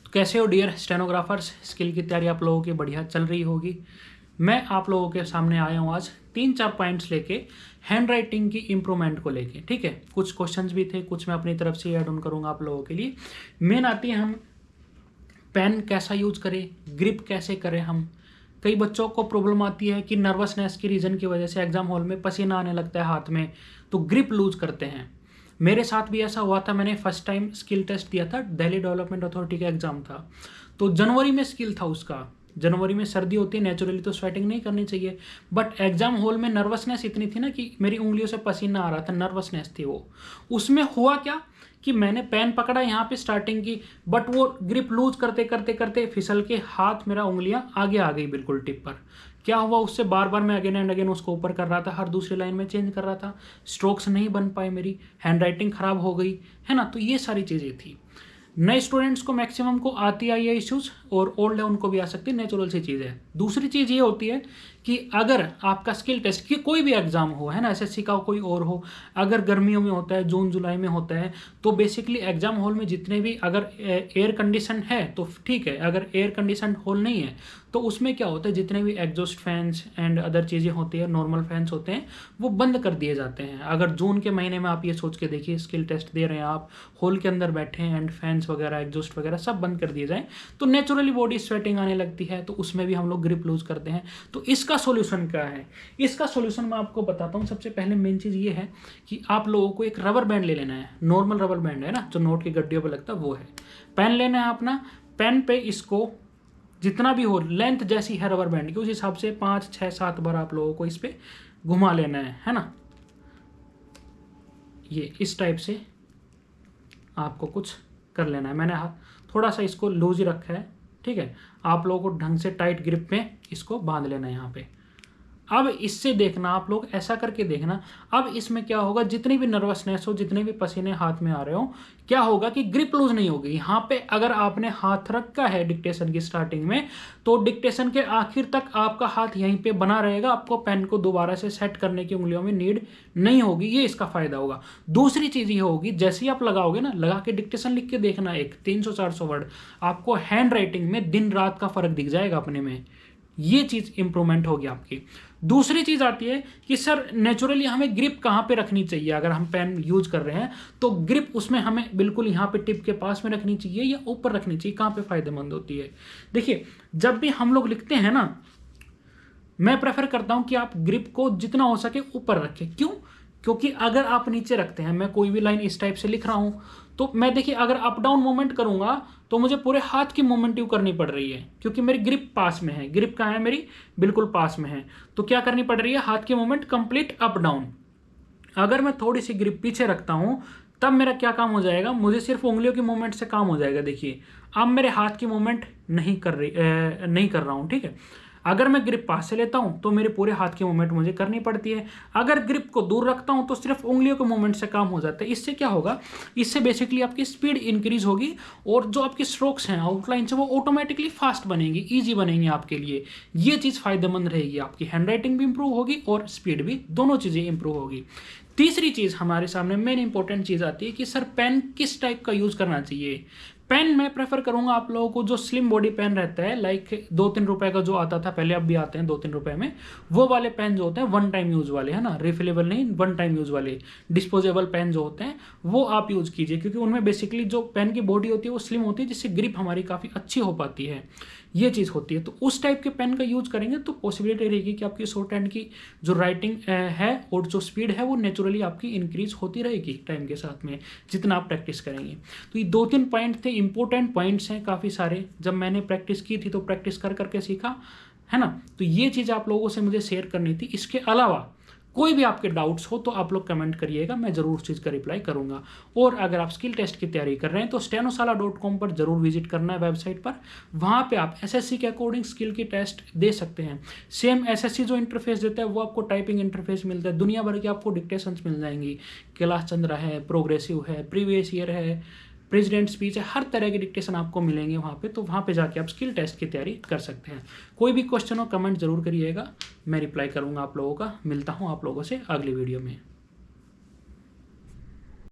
तो कैसे हो डियर स्टेनोग्राफर्स, स्किल की तैयारी आप लोगों की बढ़िया चल रही होगी। मैं आप लोगों के सामने आया हूँ आज 3-4 पॉइंट्स लेके हैंड राइटिंग की इम्प्रूवमेंट को लेके। ठीक है, कुछ क्वेश्चंस भी थे, कुछ मैं अपनी तरफ से ऐड ऑन करूँगा आप लोगों के लिए। मेन आती है हम पेन कैसा यूज करें, ग्रिप कैसे करें। हम कई बच्चों को प्रॉब्लम आती है कि नर्वसनेस की रीज़न की वजह से एग्जाम हॉल में पसीना आने लगता है हाथ में, तो ग्रिप लूज करते हैं। मेरे साथ भी ऐसा हुआ था। मैंने फर्स्ट टाइम स्किल टेस्ट दिया था, दिल्ली डेवलपमेंट अथॉरिटी का एग्जाम था, तो जनवरी में स्किल था उसका। जनवरी में सर्दी होती है, नेचुरली तो स्वेटिंग नहीं करनी चाहिए, बट एग्जाम हॉल में नर्वसनेस इतनी थी ना कि मेरी उंगलियों से पसीना आ रहा था, नर्वसनेस थी वो। उसमें हुआ क्या कि मैंने पेन पकड़ा यहाँ पे स्टार्टिंग की, बट वो ग्रिप लूज करते करते करते फिसल के हाथ मेरा उंगलियां आगे आ गई बिल्कुल टिप पर। क्या हुआ, उससे बार बार मैं अगेन एंड अगेन उसको ऊपर कर रहा था, हर दूसरी लाइन में चेंज कर रहा था, स्ट्रोक्स नहीं बन पाए, मेरी हैंड राइटिंग खराब हो गई है ना। तो ये सारी चीज़ें थी। नए स्टूडेंट्स को मैक्सिमम को आती आई है इश्यूज, और ओल्ड है उनको भी आ सकती है, नेचुरल सी चीज़ है। दूसरी चीज़ ये होती है कि अगर आपका स्किल टेस्ट की कोई भी एग्जाम हो, है ना, एसएससी का कोई और हो, अगर गर्मियों में होता है, जून जुलाई में होता है, तो बेसिकली एग्जाम हॉल में जितने भी अगर एयर कंडीशन है तो ठीक है, अगर एयर कंडीशन हॉल नहीं है तो उसमें क्या होता है, जितने भी एग्जॉस्ट फैंस एंड अदर चीज़ें होती है, नॉर्मल फैंस होते हैं, वो बंद कर दिए जाते हैं। अगर जून के महीने में आप ये सोच के देखिए, स्किल टेस्ट दे रहे हैं आप, हॉल के अंदर बैठे हैं एंड फैंस वगैरह एग्जॉस्ट वगैरह सब बंद कर दिए जाएं, तो नेचुरली बॉडी स्वेटिंग आने लगती है, तो उसमें भी हम लोग ग्रिप लूज करते हैं। तो इसका सोल्यूशन क्या है? इसका सोल्यूशन मैं आपको बताता हूँ। सबसे पहले मेन चीज़ ये है कि आप लोगों को एक रबर बैंड ले लेना है। नॉर्मल रबर बैंड है ना, जो नोट की गड्डियों पर लगता है, वो है। पेन लेना है अपना, पेन पे इसको जितना भी हो, लेंथ जैसी है रबर बैंड की, उस हिसाब से 5, 6, 7 बार आप लोगों को इस पे घुमा लेना है ना। ये इस टाइप से आपको कुछ कर लेना है। मैंने थोड़ा सा इसको लूज ही रखा है, ठीक है। आप लोगों को ढंग से टाइट ग्रिप में इसको बांध लेना है यहाँ पे। अब इससे देखना, आप लोग ऐसा करके देखना, अब इसमें क्या होगा, जितनी भी नर्वसनेस हो, जितने भी पसीने हाथ में आ रहे हो, क्या होगा कि ग्रिप लूज नहीं होगी। यहाँ पे अगर आपने हाथ रखा है डिक्टेशन की स्टार्टिंग में, तो डिक्टेशन के आखिर तक आपका हाथ यहीं पे बना रहेगा। आपको पेन को दोबारा से सेट करने की उंगलियों में नीड नहीं होगी, ये इसका फायदा होगा। दूसरी चीज ये होगी, जैसे ही आप लगाओगे ना, लगा के डिक्टेशन लिख के देखना, एक 300-400 वर्ड, आपको हैंड राइटिंग में दिन रात का फर्क दिख जाएगा अपने में। ये चीज इंप्रूवमेंट होगी आपकी। दूसरी चीज आती है कि सर नेचुरली हमें ग्रिप कहाँ पे रखनी चाहिए। अगर हम पेन यूज कर रहे हैं तो ग्रिप उसमें हमें बिल्कुल यहाँ पे टिप के पास में रखनी चाहिए या ऊपर रखनी चाहिए, कहाँ पे फायदेमंद होती है। देखिए, जब भी हम लोग लिखते हैं ना, मैं प्रेफर करता हूं कि आप ग्रिप को जितना हो सके ऊपर रखें। क्यों? क्योंकि अगर आप नीचे रखते हैं, मैं कोई भी लाइन इस टाइप से लिख रहा हूं, तो मैं देखिए अगर अप डाउन मूवमेंट करूंगा तो मुझे पूरे हाथ की मूवमेंट करनी पड़ रही है, क्योंकि मेरी ग्रिप पास में है। ग्रिप कहाँ है मेरी? बिल्कुल पास में है। तो क्या करनी पड़ रही है? हाथ की मूवमेंट कंप्लीट अप डाउन। अगर मैं थोड़ी सी ग्रिप पीछे रखता हूं, तब मेरा क्या काम हो जाएगा, मुझे सिर्फ उंगलियों की मूवमेंट से काम हो जाएगा। देखिए, अब मेरे हाथ की मूवमेंट नहीं कर रहा हूं, ठीक है। अगर मैं ग्रिप पास से लेता हूं तो मेरे पूरे हाथ की मूवमेंट मुझे करनी पड़ती है। अगर ग्रिप को दूर रखता हूं तो सिर्फ उंगलियों के मूवमेंट से काम हो जाता है। इससे क्या होगा, इससे बेसिकली आपकी स्पीड इंक्रीज होगी, और जो आपके स्ट्रोक्स हैं आउटलाइन से, वो ऑटोमेटिकली फास्ट बनेंगी, ईजी बनेंगे आपके लिए। ये चीज़ फायदेमंद रहेगी, आपकी हैंड राइटिंग भी इंप्रूव होगी और स्पीड भी, दोनों चीज़ें इंप्रूव होगी। तीसरी चीज़ हमारे सामने मेन इंपॉर्टेंट चीज़ आती है कि सर पेन किस टाइप का यूज़ करना चाहिए। पेन मैं प्रेफर करूंगा आप लोगों को जो स्लिम बॉडी पेन रहता है, लाइक 2-3 रुपए का जो आता था पहले, अब भी आते हैं 2-3 रुपए में, वो वाले पेन जो होते हैं, वन टाइम यूज वाले, है ना, रिफिलेबल नहीं, वन टाइम यूज वाले डिस्पोजेबल पेन जो होते हैं, वो आप यूज कीजिए। क्योंकि उनमें बेसिकली जो पेन की बॉडी होती है वो स्लिम होती है, जिससे ग्रिप हमारी काफ़ी अच्छी हो पाती है। ये चीज़ होती है। तो उस टाइप के पेन का यूज करेंगे तो पॉसिबिलिटी रहेगी कि आपकी शॉर्ट हैंड की जो राइटिंग है और जो स्पीड है वो नेचुरली आपकी इंक्रीज होती रहेगी टाइम के साथ में, जितना आप प्रैक्टिस करेंगे। तो ये 2-3 पॉइंट थे, इंपॉर्टेंट पॉइंट्स हैं काफ़ी सारे। जब मैंने प्रैक्टिस की थी तो प्रैक्टिस कर करके सीखा, है ना। तो ये चीज़ आप लोगों से मुझे शेयर करनी थी। इसके अलावा कोई भी आपके डाउट्स हो तो आप लोग कमेंट करिएगा, मैं ज़रूर उस चीज़ का रिप्लाई करूंगा। और अगर आप स्किल टेस्ट की तैयारी कर रहे हैं तो stenosala.com पर जरूर विजिट करना है, वेबसाइट पर। वहाँ पे आप एसएससी के अकॉर्डिंग स्किल की टेस्ट दे सकते हैं। सेम एसएससी जो इंटरफेस देता है वो आपको टाइपिंग इंटरफेस मिलता है, दुनिया भर की आपको डिक्टेशंस मिल जाएंगी। कैलाश चंद्र है, प्रोग्रेसिव है, प्रीवियस ईयर है, प्रेसिडेंट स्पीच है, हर तरह के डिक्टेशन आपको मिलेंगे वहाँ पे। तो वहाँ पे जाके आप स्किल टेस्ट की तैयारी कर सकते हैं। कोई भी क्वेश्चन हो कमेंट जरूर करिएगा, मैं रिप्लाई करूँगा आप लोगों का। मिलता हूँ आप लोगों से अगली वीडियो में।